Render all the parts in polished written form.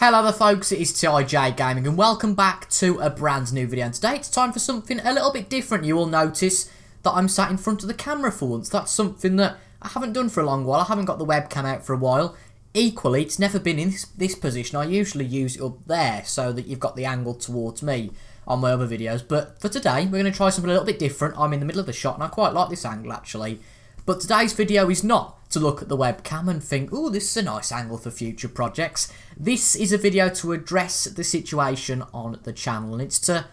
Hello there folks, it is TIJ Gaming and welcome back to a brand new video, and today it's time for something a little bit different. You will notice that I'm sat in front of the camera for once. That's something that I haven't done for a long while. I haven't got the webcam out for a while. Equally, it's never been in this position. I usually use it up there so that you've got the angle towards me on my other videos. But for today, we're going to try something a little bit different. I'm in the middle of the shot and I quite like this angle actually. But today's video is not to look at the webcam and think, oh, this is a nice angle for future projects. This is a video to address the situation on the channel, and it's to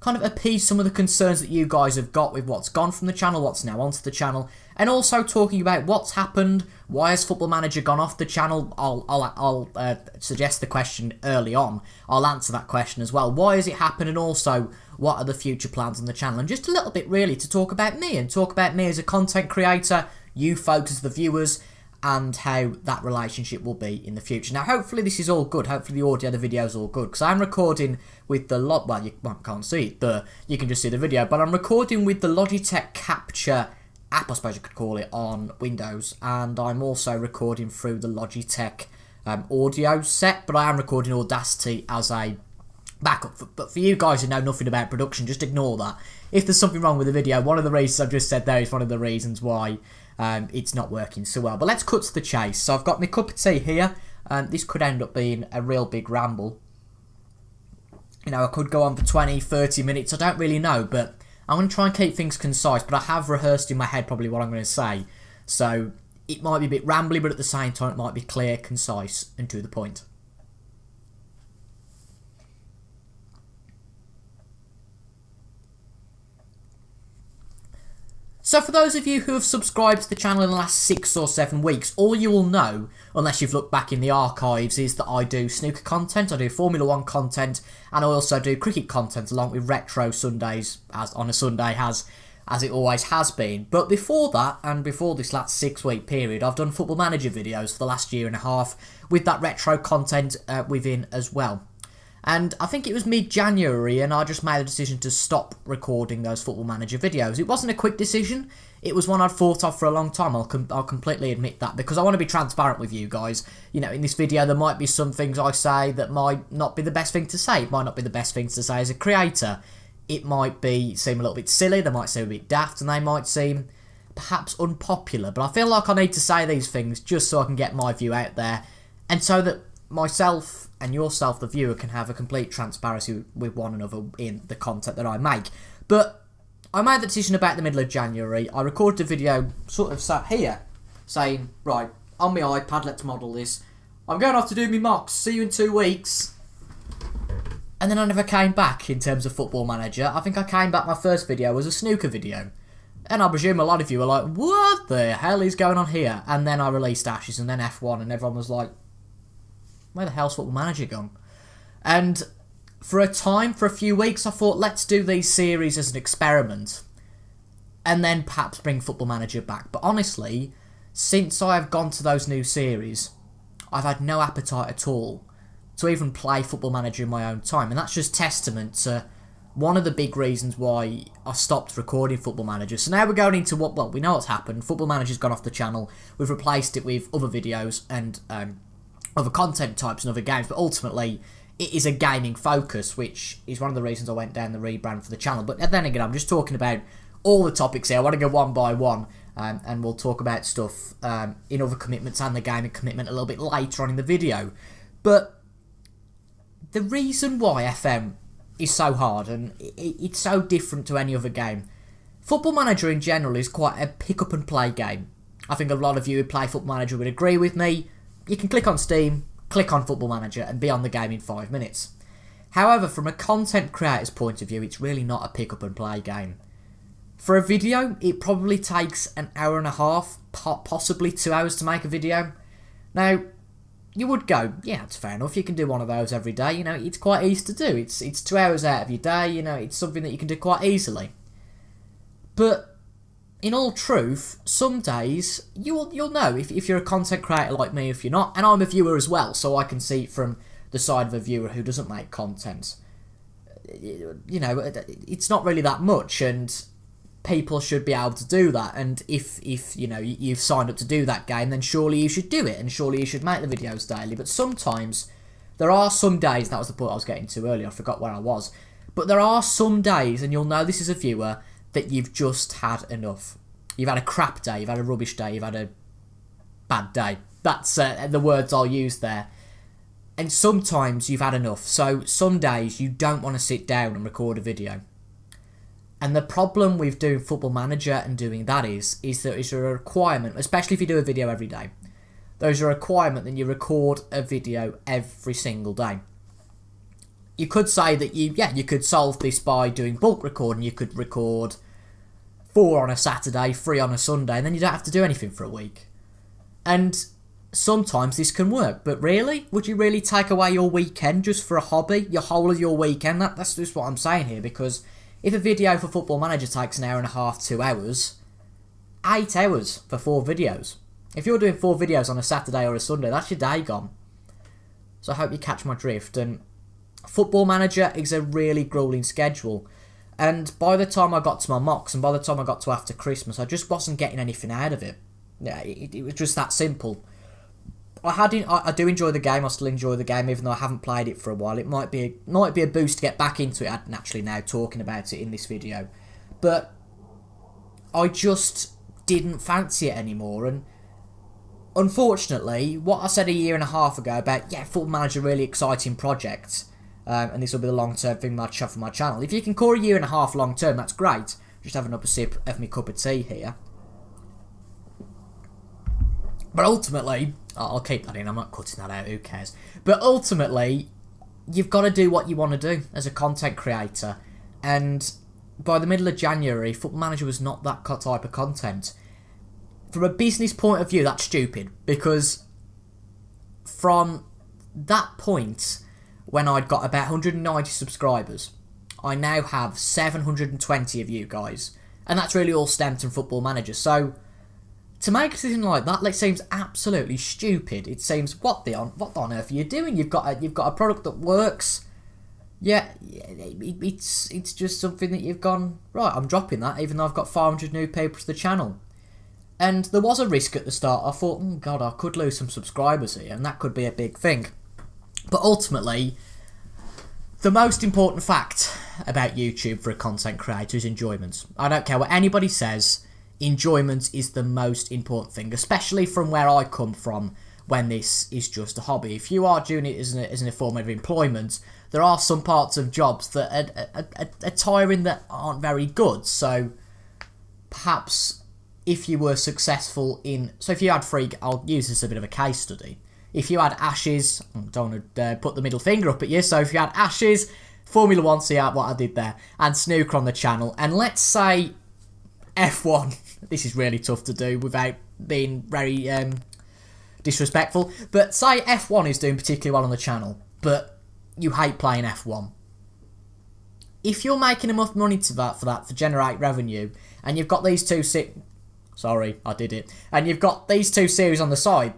kind of appease some of the concerns that you guys have got with what's gone from the channel, what's now onto the channel, and also talking about what's happened, why has Football Manager gone off the channel. I'll suggest the question early on. I'll answer that question as well. Why has it happened, and also what are the future plans on the channel, and just a little bit really to talk about me, and talk about me as a content creator, you folks as the viewers, and how that relationship will be in the future. Now, hopefully this is all good. Hopefully the audio, the video is all good, because I'm recording with the well, you can't see it, you can just see the video, but I'm recording with the Logitech Capture app, I suppose you could call it, on Windows, and I'm also recording through the Logitech audio set, but I am recording Audacity as a backup. But for you guys who know nothing about production, just ignore that. If there's something wrong with the video, one of the reasons I've just said there is one of the reasons why it's not working so well. But let's cut to the chase. So I've got my cup of tea here. This could end up being a real big ramble. You know, I could go on for 20, 30 minutes. I don't really know, but I'm going to try and keep things concise. But I have rehearsed in my head probably what I'm going to say. So it might be a bit rambly, but at the same time it might be clear, concise, and to the point. So for those of you who have subscribed to the channel in the last 6 or 7 weeks, all you will know, unless you've looked back in the archives, is that I do snooker content, I do Formula 1 content, and I also do cricket content along with retro Sundays, as on a Sunday as it always has been. But before that, and before this last 6-week period, I've done Football Manager videos for the last year and a half, with that retro content within as well. And I think it was mid-January, and I just made the decision to stop recording those Football Manager videos. It wasn't a quick decision. It was one I'd thought of for a long time. I'll completely admit that, because I want to be transparent with you guys. You know, in this video, there might be some things I say that might not be the best thing to say. It might not be the best thing to say as a creator. It might seem a little bit silly. They might seem a bit daft, and they might seem perhaps unpopular. But I feel like I need to say these things just so I can get my view out there, and so that myself and yourself, the viewer, can have a complete transparency with one another in the content that I make. But I made the decision about the middle of January. I recorded a video sort of sat here saying, right, on my iPad, let's model this. I'm going off to do my mocks. See you in 2 weeks. And then I never came back in terms of Football Manager. I think I came back, my first video was a snooker video. And I presume a lot of you were like, what the hell is going on here? And then I released Ashes and then F1, and everyone was like, where the hell's Football Manager gone? And for a few weeks, I thought, let's do these series as an experiment, and then perhaps bring Football Manager back. But honestly, since I have gone to those new series, I've had no appetite at all to even play Football Manager in my own time. And that's just testament to one of the big reasons why I stopped recording Football Manager. So now we're going into well, we know what's happened. Football Manager's gone off the channel. We've replaced it with other videos and other content types and other games, but ultimately it is a gaming focus, which is one of the reasons I went down the rebrand for the channel. But then again, I'm just talking about all the topics here. I want to go one by one, and we'll talk about stuff in other commitments and the gaming commitment a little bit later on in the video. But the reason why FM is so hard, and it's so different to any other game, Football Manager in general is quite a pick up and play game. I think a lot of you who play Football Manager would agree with me. You can click on Steam, click on Football Manager, and be on the game in 5 minutes. However, from a content creator's point of view, it's really not a pick-up-and-play game. For a video, it probably takes an hour and a half, possibly 2 hours to make a video. Now, you would go, yeah, that's fair enough, you can do one of those every day, you know, it's quite easy to do. It's 2 hours out of your day, you know, it's something that you can do quite easily. But in all truth, some days, you'll know if you're a content creator like me, if you're not, and I'm a viewer as well, so I can see it from the side of a viewer who doesn't make content. You know, it's not really that much, and people should be able to do that, and if you know, you've signed up to do that game, then surely you should do it, and surely you should make the videos daily. But sometimes There are some days, that was the point I was getting to earlier, I forgot where I was, but there are some days, and you'll know this as a viewer, that you've just had enough. You've had a crap day, you've had a rubbish day, you've had a bad day. That's the words I'll use there. And sometimes you've had enough. So some days you don't want to sit down and record a video. And the problem with doing Football Manager and doing that is that it's a requirement, especially if you do a video every day. There's a requirement that you record a video every single day. You could say that you could solve this by doing bulk recording. You could record 4 on a Saturday, 3 on a Sunday, and then you don't have to do anything for a week. And sometimes this can work, but really? Would you really take away your weekend just for a hobby? Your whole of your weekend? That's just what I'm saying here, because if a video for Football Manager takes an hour and a half, 2 hours, 8 hours for 4 videos. If you're doing 4 videos on a Saturday or a Sunday, that's your day gone. So I hope you catch my drift. And Football Manager is a really grueling schedule. And by the time I got to my mocks and by the time I got to after Christmas, I just wasn't getting anything out of it. Yeah, it was just that simple. I do enjoy the game. I still enjoy the game, even though I haven't played it for a while. It might be a boost to get back into it. I'm naturally now talking about it in this video, but I just didn't fancy it anymore. And unfortunately, what I said a year and a half ago about Football Manager, really exciting project, and this will be the long-term thing for my channel. If you can call a year and a half long-term, that's great. Just having up a sip of my cup of tea here. But ultimately, I'll keep that in, I'm not cutting that out, who cares. But ultimately, you've got to do what you want to do as a content creator. And by the middle of January, Football Manager was not that type of content. From a business point of view, that's stupid. Because from that point, when I'd got about 190 subscribers, I now have 720 of you guys. And that's really all stemmed from Football Manager. So to make a decision like that, it seems absolutely stupid. It seems, what on earth are you doing? You've got a product that works. Yeah, it's just something that you've gone, right, I'm dropping that, even though I've got 500 new people to the channel. And there was a risk at the start. I thought, oh God, I could lose some subscribers here, and that could be a big thing. But ultimately, the most important fact about YouTube for a content creator is enjoyment. I don't care what anybody says. Enjoyment is the most important thing, especially from where I come from when this is just a hobby. If you are doing it as a form of employment, there are some parts of jobs that are tiring, that aren't very good. So perhaps if you were successful so if you had I'll use this as a bit of a case study. If you had Ashes, I don't want to put the middle finger up at you, so if you had Ashes, Formula 1, see what I did there, and snooker on the channel, and let's say F1, this is really tough to do without being very disrespectful, but say F1 is doing particularly well on the channel, but you hate playing F1. If you're making enough money to generate revenue, and you've got these two sorry, I did it. And you've got these 2 series on the side.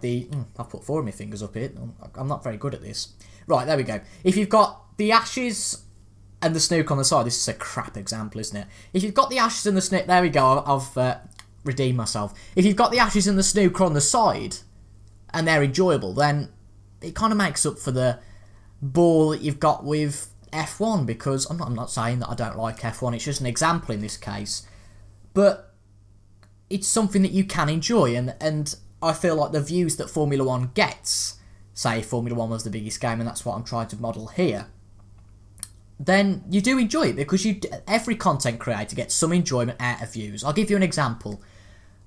I've put 4 of my fingers up here. I'm not very good at this. Right, there we go. If you've got the Ashes and the snooker on the side, this is a crap example, isn't it? If you've got the Ashes and the snooker, there we go. I've redeemed myself. If you've got the Ashes and the snooker on the side, and they're enjoyable, then it kind of makes up for the ball that you've got with F1. Because I'm not saying that I don't like F1. It's just an example in this case. But it's something that you can enjoy, and I feel like the views that Formula 1 gets, say Formula 1 was the biggest game, and that's what I'm trying to model here, then you do enjoy it, because every content creator gets some enjoyment out of views. I'll give you an example.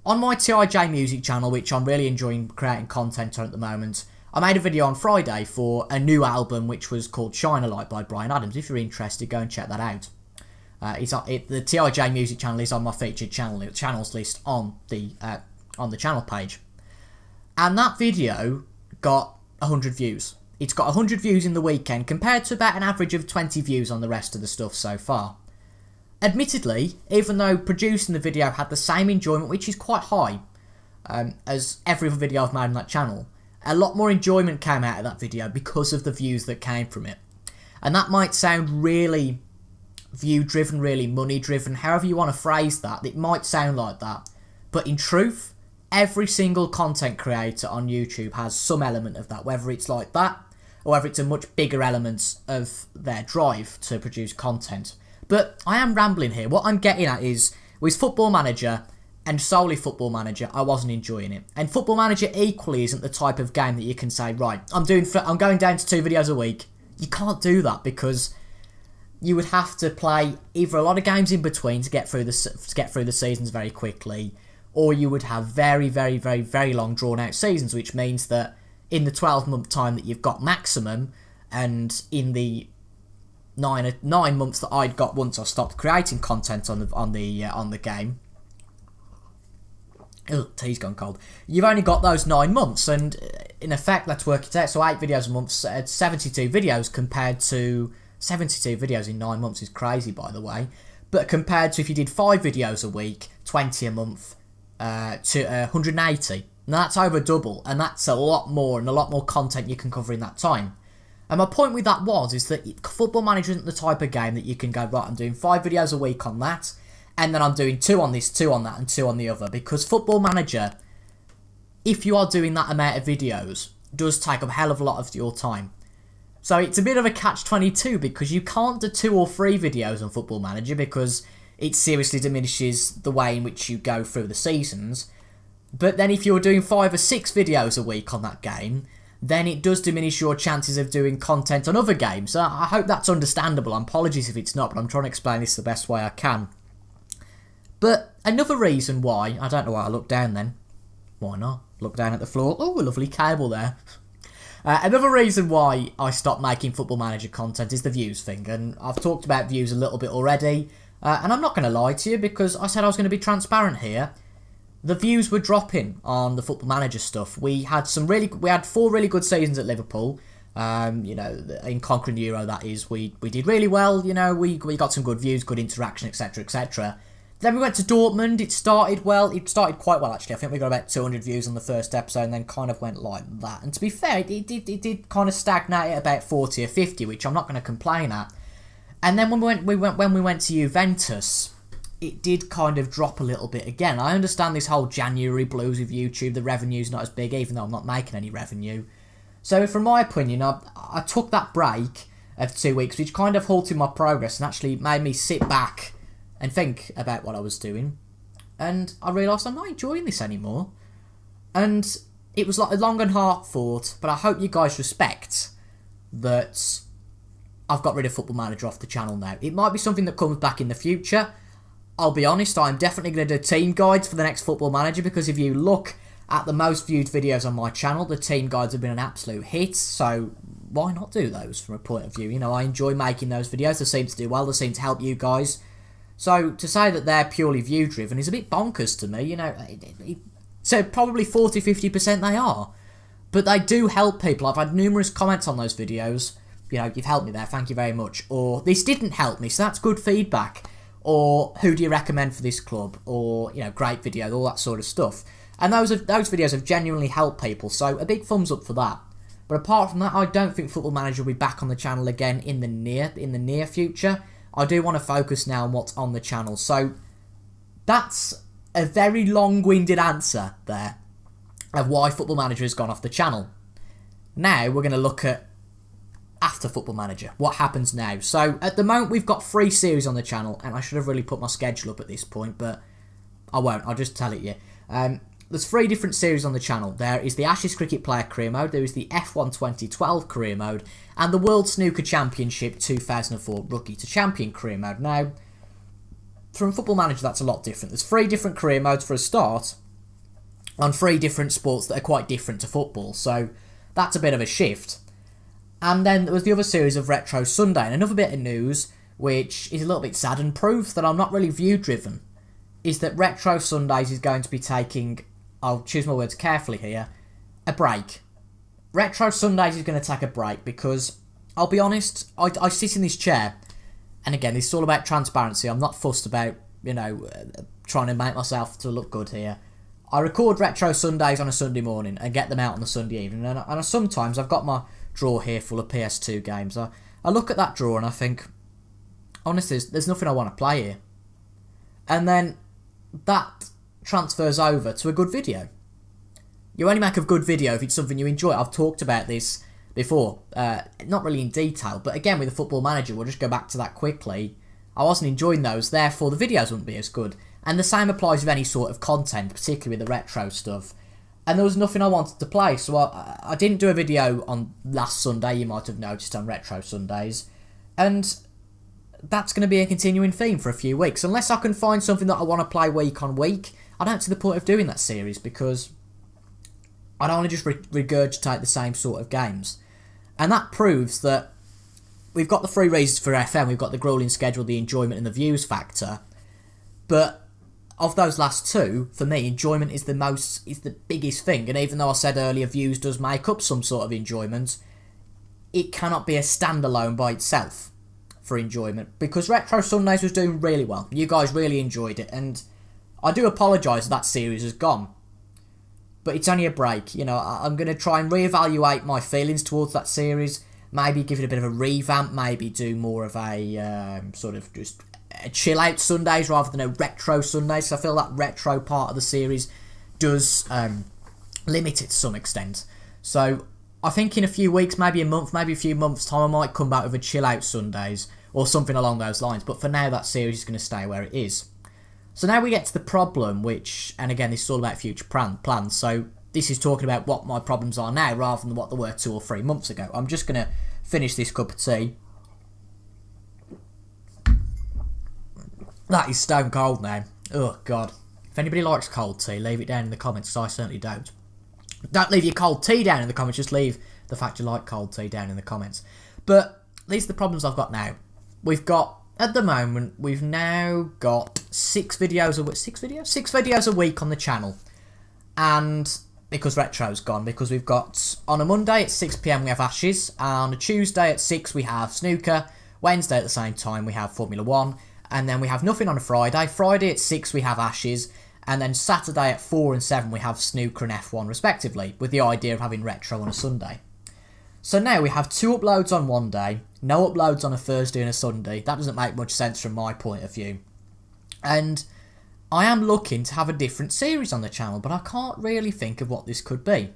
On my TIJ music channel, which I'm really enjoying creating content on at the moment, I made a video on Friday for a new album which was called Shine a Light by Bryan Adams. If you're interested, go and check that out. The TIJ music channel is on my featured channels list on the channel page, and that video got 100 views. It's got 100 views in the weekend compared to about an average of 20 views on the rest of the stuff so far. Admittedly, even though producing the video had the same enjoyment, which is quite high, as every other video I've made on that channel, a lot more enjoyment came out of that video because of the views that came from it. And that might sound really view-driven, really money-driven, however you want to phrase that. It might sound like that. But in truth, every single content creator on YouTube has some element of that, whether it's like that, or whether it's a much bigger element of their drive to produce content. But I am rambling here. What I'm getting at is, with Football Manager, and solely Football Manager, I wasn't enjoying it. And Football Manager equally isn't the type of game that you can say, right, I'm going down to 2 videos a week. You can't do that, because you would have to play either a lot of games in between to get through the seasons very quickly, or you would have very, very, very, very long drawn-out seasons, which means that in the 12-month time that you've got maximum, and in the 9 months that I'd got once I stopped creating content on the game. Ugh, tea's gone cold. You've only got those 9 months, and in effect, let's work it out. So 8 videos a month, 72 videos compared to 72 videos in 9 months is crazy, by the way. But compared to if you did 5 videos a week, 20 a month, to 180. Now that's over double, and that's a lot more, and a lot more content you can cover in that time. And my point with that is that Football Manager isn't the type of game that you can go, right, I'm doing 5 videos a week on that, and then I'm doing 2 on this, 2 on that, and 2 on the other. Because Football Manager, if you are doing that amount of videos, does take up a hell of a lot of your time. So it's a bit of a catch-22, because you can't do 2 or 3 videos on Football Manager, because it seriously diminishes the way in which you go through the seasons. But then if you're doing 5 or 6 videos a week on that game, then it does diminish your chances of doing content on other games. I hope that's understandable. Apologies if it's not, but I'm trying to explain this the best way I can. But another reason why, I don't know why I looked down then. Why not? Look down at the floor. Oh, a lovely cable there. Another reason why I stopped making Football Manager content is the views thing. And I've talked about views a little bit already. And I'm not going to lie to you, because I said I was going to be transparent here. The views were dropping on the Football Manager stuff. We had 4 really good seasons at Liverpool. In Conquering the Euro, that is. We did really well. We got some good views, good interaction, etc., etc. Then we went to Dortmund. It started well. It started quite well, actually. I think we got about 200 views on the first episode, and then kind of went like that. And to be fair, it did kind of stagnate at about 40 or 50, which I'm not going to complain at. And then when we went to Juventus, it did kind of drop a little bit again. I understand this whole January blues with YouTube. The revenue's not as big, even though I'm not making any revenue. So from my opinion, I took that break of 2 weeks, which kind of halted my progress and actually made me sit back and think about what I was doing. And I realised I'm not enjoying this anymore. And it was like a long and hard fought, but I hope you guys respect that I've got rid of Football Manager off the channel now. It might be something that comes back in the future. I'll be honest, I'm definitely going to do team guides for the next Football Manager, because if you look at the most viewed videos on my channel, the team guides have been an absolute hit, so why not do those from a point of view? I enjoy making those videos. They seem to do well. They seem to help you guys. So to say that they're purely view-driven is a bit bonkers to me. So probably 40-50% they are. But they do help people. I've had numerous comments on those videos. You've helped me there, thank you very much. Or, this didn't help me, so that's good feedback. Or, who do you recommend for this club? Or, great video, all that sort of stuff. And those videos have genuinely helped people, so a big thumbs up for that. But apart from that, I don't think Football Manager will be back on the channel again in the near future. I do want to focus now on what's on the channel. So, that's a very long-winded answer there of why Football Manager has gone off the channel. Now, we're going to look at after Football Manager. What happens now? So, at the moment, we've got 3 series on the channel, and I should have really put my schedule up at this point, but I won't. I'll just tell it you. There's 3 different series on the channel. There is the Ashes Cricket Player Career Mode, there is the F1 2012 Career Mode, and the World Snooker Championship 2004 Rookie to Champion Career Mode. Now, from Football Manager, that's a lot different. There's 3 different career modes for a start, on 3 different sports that are quite different to football, so that's a bit of a shift. And then there was the other series of Retro Sunday, and another bit of news, which is a little bit sad and proves that I'm not really view-driven, is that Retro Sundays is going to be taking, I'll choose my words carefully here, a break. Retro Sundays is going to take a break because, I'll be honest, I sit in this chair, and again, this is all about transparency. I'm not fussed about, trying to make myself to look good here. I record Retro Sundays on a Sunday morning and get them out on the Sunday evening, and sometimes I've got my drawer here full of PS2 games. I look at that drawer and I think, honestly, there's nothing I want to play here. And then that transfers over to a good video. You only make a good video if it's something you enjoy. I've talked about this before. Not really in detail, but again with the Football Manager, we'll just go back to that quickly. I wasn't enjoying those, therefore the videos wouldn't be as good. And the same applies with any sort of content, particularly with the retro stuff. And there was nothing I wanted to play, so I didn't do a video on last Sunday, you might have noticed, on Retro Sundays. And that's going to be a continuing theme for a few weeks. Unless I can find something that I want to play week on week, I don't see the point of doing that series, because I don't want to just regurgitate the same sort of games. And that proves that we've got the 3 reasons for FM, we've got the grueling schedule, the enjoyment and the views factor. But of those last 2, for me, enjoyment is the biggest thing. And even though I said earlier views does make up some sort of enjoyment, it cannot be a standalone by itself for enjoyment. Because Retro Sundays was doing really well. You guys really enjoyed it. And I do apologise that series has gone. But it's only a break. You know, I'm going to try and reevaluate my feelings towards that series. Maybe give it a bit of a revamp. Maybe do more of a sort of just a chill out Sundays rather than a retro Sundays. So I feel that retro part of the series does limit it to some extent. So I think in a few weeks, maybe a month, maybe a few months time, I might come back with a chill out Sundays or something along those lines. But for now, that series is going to stay where it is. So now we get to the problem, which, and again, this is all about future plans. So this is talking about what my problems are now rather than what they were 2 or 3 months ago. I'm just going to finish this cup of tea. That is stone cold now. Oh, God. If anybody likes cold tea, leave it down in the comments, because I certainly don't. Don't leave your cold tea down in the comments, just leave the fact you like cold tea down in the comments. But these are the problems I've got now. We've got, at the moment, we've now got 6 videos a week. 6 videos? 6 videos a week on the channel. And because Retro's gone, because we've got, on a Monday at 6 PM we have Ashes, on a Tuesday at 6 we have Snooker, Wednesday at the same time we have Formula 1, and then we have nothing on a Friday. Friday at 6 we have Ashes, and then Saturday at 4 and 7 we have Snooker and F1 respectively, with the idea of having Retro on a Sunday. So now we have 2 uploads on one day, no uploads on a Thursday and a Sunday. That doesn't make much sense from my point of view. And I am looking to have a different series on the channel, but I can't really think of what this could be.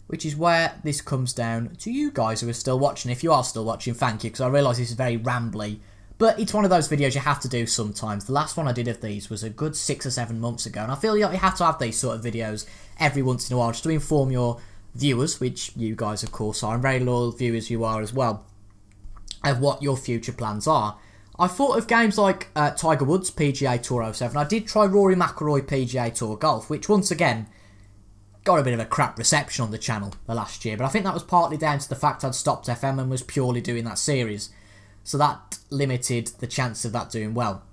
Which is where this comes down to you guys who are still watching. If you are still watching, thank you, because I realise this is very rambly. But it's one of those videos you have to do sometimes. The last one I did of these was a good 6 or 7 months ago, and I feel like you have to have these sort of videos every once in a while just to inform your viewers, which you guys of course are, and very loyal viewers you are as well, of what your future plans are. I thought of games like Tiger Woods PGA Tour 07. I did try Rory McIlroy PGA Tour Golf, which once again got a bit of a crap reception on the channel the last year, but I think that was partly down to the fact I'd stopped FM and was purely doing that series, so that limited the chance of that doing well.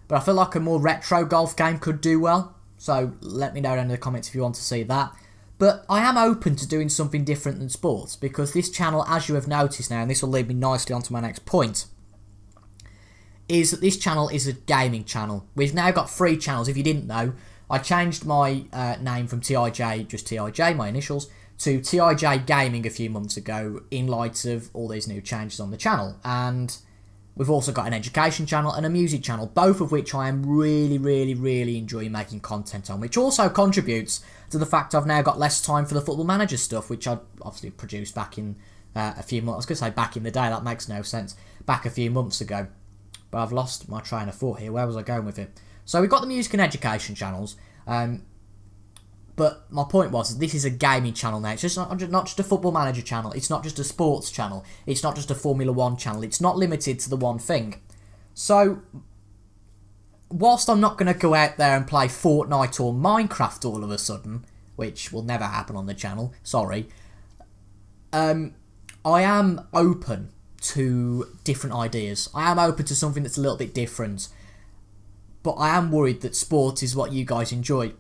But I feel like a more retro golf game could do well, so let me know down in the comments if you want to see that. But I am open to doing something different than sports, because this channel, as you have noticed now, and this will lead me nicely onto my next point, is that this channel is a gaming channel. We've now got 3 channels. If you didn't know, I changed my name from TIJ, just TIJ, my initials, to TIJ Gaming a few months ago in light of all these new changes on the channel. And we've also got an education channel and a music channel, both of which I am really enjoying making content on, which also contributes to the fact I've now got less time for the Football Manager stuff, which I obviously produced back in a few months. I was going to say back in the day, that makes no sense, back a few months ago. But I've lost my train of thought here. Where was I going with it? So we've got the music and education channels. But my point was, this is a gaming channel now. It's just not just a Football Manager channel. It's not just a sports channel. It's not just a Formula 1 channel. It's not limited to the one thing. So, whilst I'm not going to go out there and play Fortnite or Minecraft all of a sudden, which will never happen on the channel, sorry, I am open to different ideas. I am open to something that's a little bit different. But I am worried that sport is what you guys enjoy.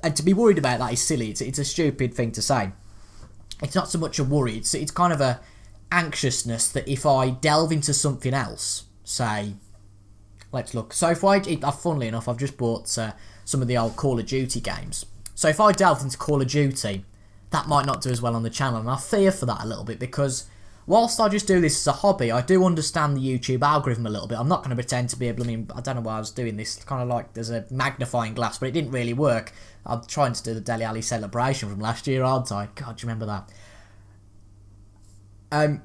And to be worried about that is silly. It's a stupid thing to say. It's not so much a worry. It's kind of a anxiousness that if I delve into something else, say, let's look. So if funnily enough, I've just bought some of the old Call of Duty games. So if I delved into Call of Duty, that might not do as well on the channel. And I fear for that a little bit, because whilst I just do this as a hobby, I do understand the YouTube algorithm a little bit. I'm not going to pretend to be I don't know why I was doing this. It's kind of like there's a magnifying glass, but it didn't really work. I'm trying to do the Dele Alli celebration from last year, aren't I? God, do you remember that? I'm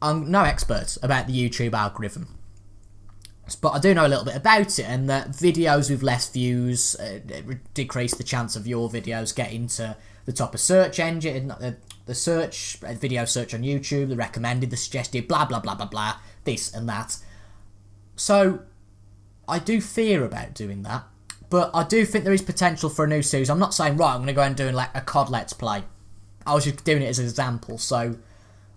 no expert about the YouTube algorithm, but I do know a little bit about it, and that videos with less views decrease the chance of your videos getting to the top of search engine, the search, video search on YouTube, the recommended, the suggested, blah, blah, blah, blah, blah, this and that. So, I do fear about doing that, but I do think there is potential for a new series. I'm not saying, right, I'm going to go and do like a COD Let's Play. I was just doing it as an example, so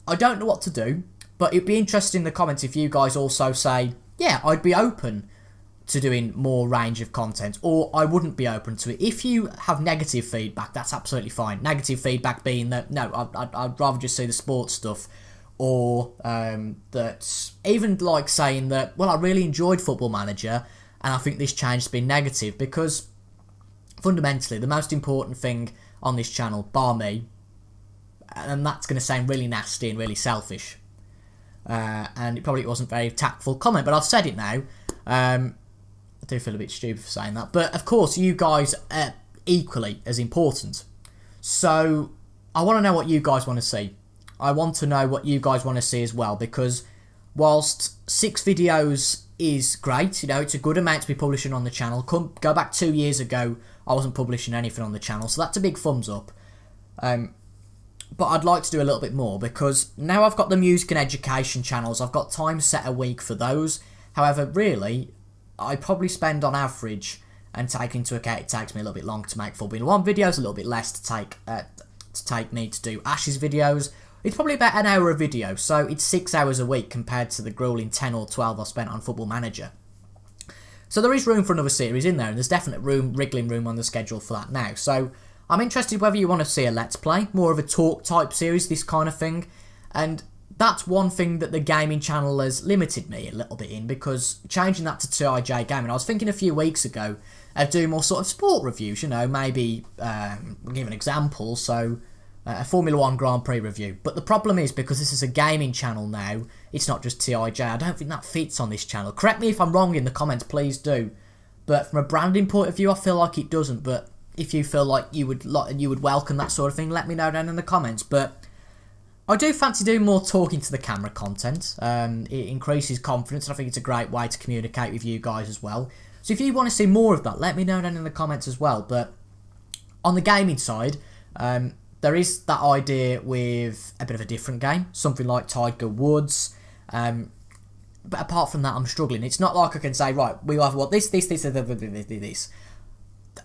I don't know what to do, but it'd be interesting in the comments if you guys also say, yeah, I'd be open to doing more range of content, or I wouldn't be open to it. If you have negative feedback, that's absolutely fine. Negative feedback being that, no, I'd rather just see the sports stuff, or that even like saying that, well, I really enjoyed Football Manager, and I think this change has been negative, because fundamentally, the most important thing on this channel, bar me, and that's going to sound really nasty and really selfish, and it probably wasn't a very tactful comment, but I've said it now. I do feel a bit stupid for saying that, but of course you guys are equally as important. So I want to know what you guys want to see. I want to know what you guys want to see as well, because whilst 6 videos is great, you know, it's a good amount to be publishing on the channel. Go back 2 years ago, I wasn't publishing anything on the channel, so that's a big thumbs up. But I'd like to do a little bit more, because now I've got the music and education channels, I've got time set a week for those. However, really, I probably spend on average, and take into account it takes me a little bit longer to make Formula 1 videos, a little bit less to take me to do Ash's videos. It's probably about an hour a video, so it's 6 hours a week compared to the grueling 10 or 12 I spent on Football Manager. So there is room for another series in there, and there's definite wriggling room on the schedule for that now. So I'm interested whether you want to see a Let's Play, more of a talk type series, this kind of thing, and that's one thing that the gaming channel has limited me a little bit in, because changing that to TIJ Gaming, I was thinking a few weeks ago of doing more sort of sport reviews, you know, maybe give an example, so a Formula 1 Grand Prix review. But the problem is, because this is a gaming channel now, it's not just TIJ, I don't think that fits on this channel. Correct me if I'm wrong in the comments, please do. But from a branding point of view, I feel like it doesn't, but if you feel like you would welcome that sort of thing, let me know down in the comments. But I do fancy doing more talking to the camera content. It increases confidence, and I think it's a great way to communicate with you guys as well. So if you want to see more of that, let me know down in the comments as well. But on the gaming side, there is that idea with a bit of a different game, something like Tiger Woods. But apart from that, I'm struggling. It's not like I can say, right, we'll have what this.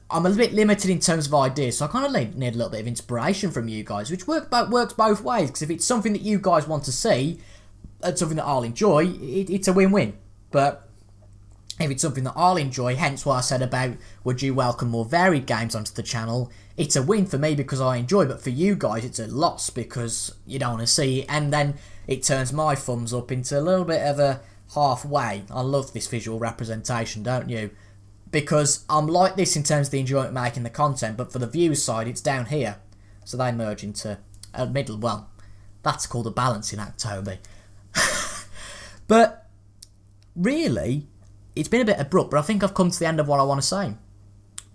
I'm a little bit limited in terms of ideas, so I kind of need a little bit of inspiration from you guys, which works both ways, because if it's something that you guys want to see, and something that I'll enjoy, it's a win-win. But if it's something that I'll enjoy, hence what I said about would you welcome more varied games onto the channel, it's a win for me because I enjoy, but for you guys it's a loss because you don't want to see it, and then it turns my thumbs up into a little bit of a halfway. I love this visual representation, don't you? Because I'm like this in terms of the enjoyment of making the content, but for the views side, it's down here. So they merge into a middle. Well, that's called a balancing act, Toby. But really, it's been a bit abrupt, but I think I've come to the end of what I want to say.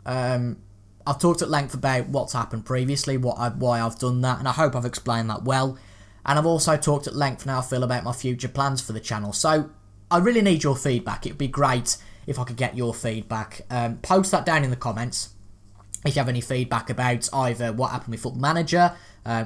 I've talked at length about what's happened previously, why I've done that, and I hope I've explained that well. And I've also talked at length now I feel about my future plans for the channel. So I really need your feedback. It would be great if I could get your feedback. Post that down in the comments if you have any feedback about either what happened with Football Manager,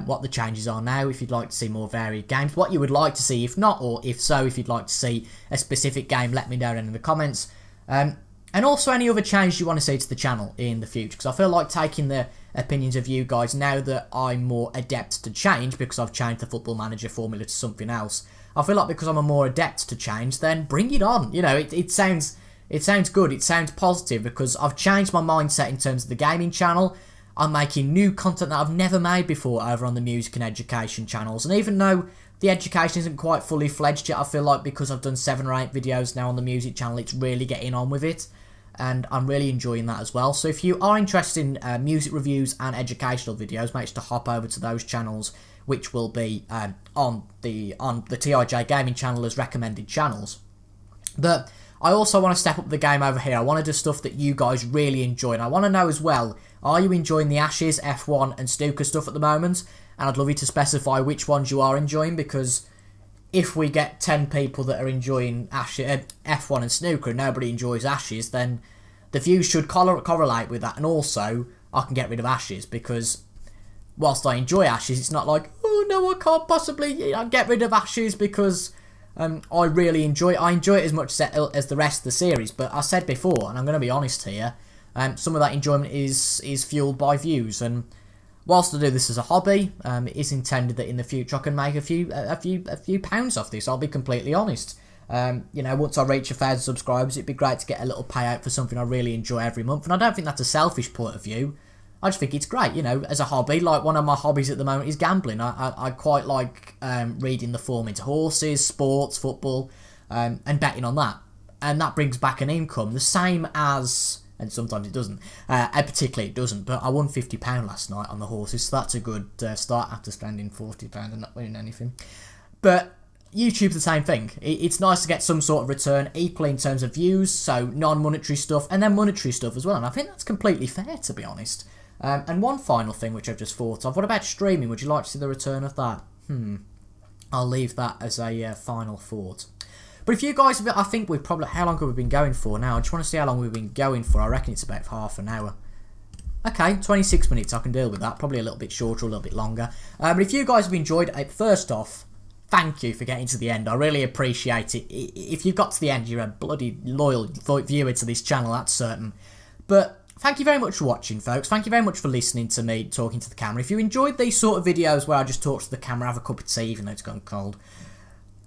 what the changes are now, if you'd like to see more varied games, what you would like to see if not, or if so, if you'd like to see a specific game, let me know down in the comments. And also any other changes you want to see to the channel in the future, because I feel like taking the opinions of you guys now that I'm more adept to change, because I've changed the Football Manager formula to something else. I feel like because I'm a more adept to change, then bring it on. You know, it sounds good, it sounds positive, because I've changed my mindset in terms of the gaming channel. I'm making new content that I've never made before over on the music and education channels. And even though the education isn't quite fully fledged yet, I feel like because I've done 7 or 8 videos now on the music channel, it's really getting on with it. And I'm really enjoying that as well. So if you are interested in music reviews and educational videos, make sure to hop over to those channels, which will be on the TIJ Gaming channel as recommended channels. But I also want to step up the game over here. I want to do stuff that you guys really enjoy. And I want to know as well, are you enjoying the Ashes, F1 and Snooker stuff at the moment? and I'd love you to specify which ones you are enjoying, because if we get 10 people that are enjoying F1 and snooker and nobody enjoys Ashes, then the views should correlate with that, and also I can get rid of Ashes, because whilst I enjoy Ashes, it's not like, oh no, I can't possibly get rid of Ashes because I really enjoy it. I enjoy it as much as the rest of the series, but I said before, and I'm going to be honest here, some of that enjoyment is fueled by views, and whilst I do this as a hobby, it is intended that in the future I can make a few pounds off this. I'll be completely honest. Once I reach 1,000 subscribers, it'd be great to get a little payout for something I really enjoy every month. And I don't think that's a selfish point of view. I just think it's great, as a hobby. Like, one of my hobbies at the moment is gambling. I quite like reading the form into horses, sports, football, and betting on that. And that brings back an income, the same as... And sometimes it doesn't. Particularly it doesn't. But I won £50 last night on the horses, so that's a good start after spending £40 and not winning anything. But YouTube's the same thing. It's nice to get some sort of return, equally in terms of views, so non-monetary stuff, and then monetary stuff as well. And I think that's completely fair, to be honest. And one final thing which I've just thought of. What about streaming? Would you like to see the return of that? I'll leave that as a final thought. But if you guys, I think we've probably... How long have we been going for now? I just want to see how long we've been going for. I reckon it's about half an hour. Okay, 26 minutes. I can deal with that. Probably a little bit shorter, a little bit longer. But if you guys have enjoyed it, first off, thank you for getting to the end. I really appreciate it. If you've got to the end, you're a bloody loyal viewer to this channel, that's certain. But thank you very much for watching, folks. Thank you very much for listening to me talking to the camera. If you enjoyed these sort of videos where I just talk to the camera, have a cup of tea, even though it's gone cold,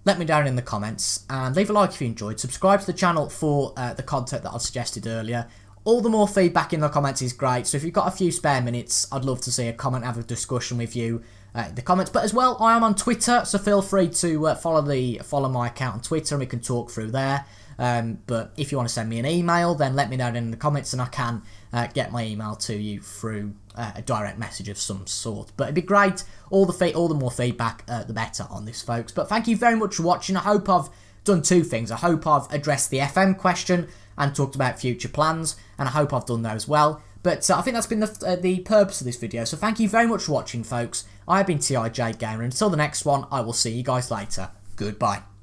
let me down in the comments, and leave a like if you enjoyed. Subscribe to the channel for the content that I've suggested earlier. All the more feedback in the comments is great, so if you've got a few spare minutes, I'd love to see a comment, have a discussion with you in the comments. But as well, I am on Twitter, so feel free to follow my account on Twitter, and we can talk through there. But if you want to send me an email, then let me know in the comments, and I can get my email to you through a direct message of some sort. But it'd be great. All the more feedback, the better on this, folks. But thank you very much for watching. I hope I've done two things. I hope I've addressed the FM question and talked about future plans, and I hope I've done those well. But I think that's been the purpose of this video. So thank you very much for watching, folks. I have been TIJ Gamer, and until the next one, I will see you guys later. Goodbye.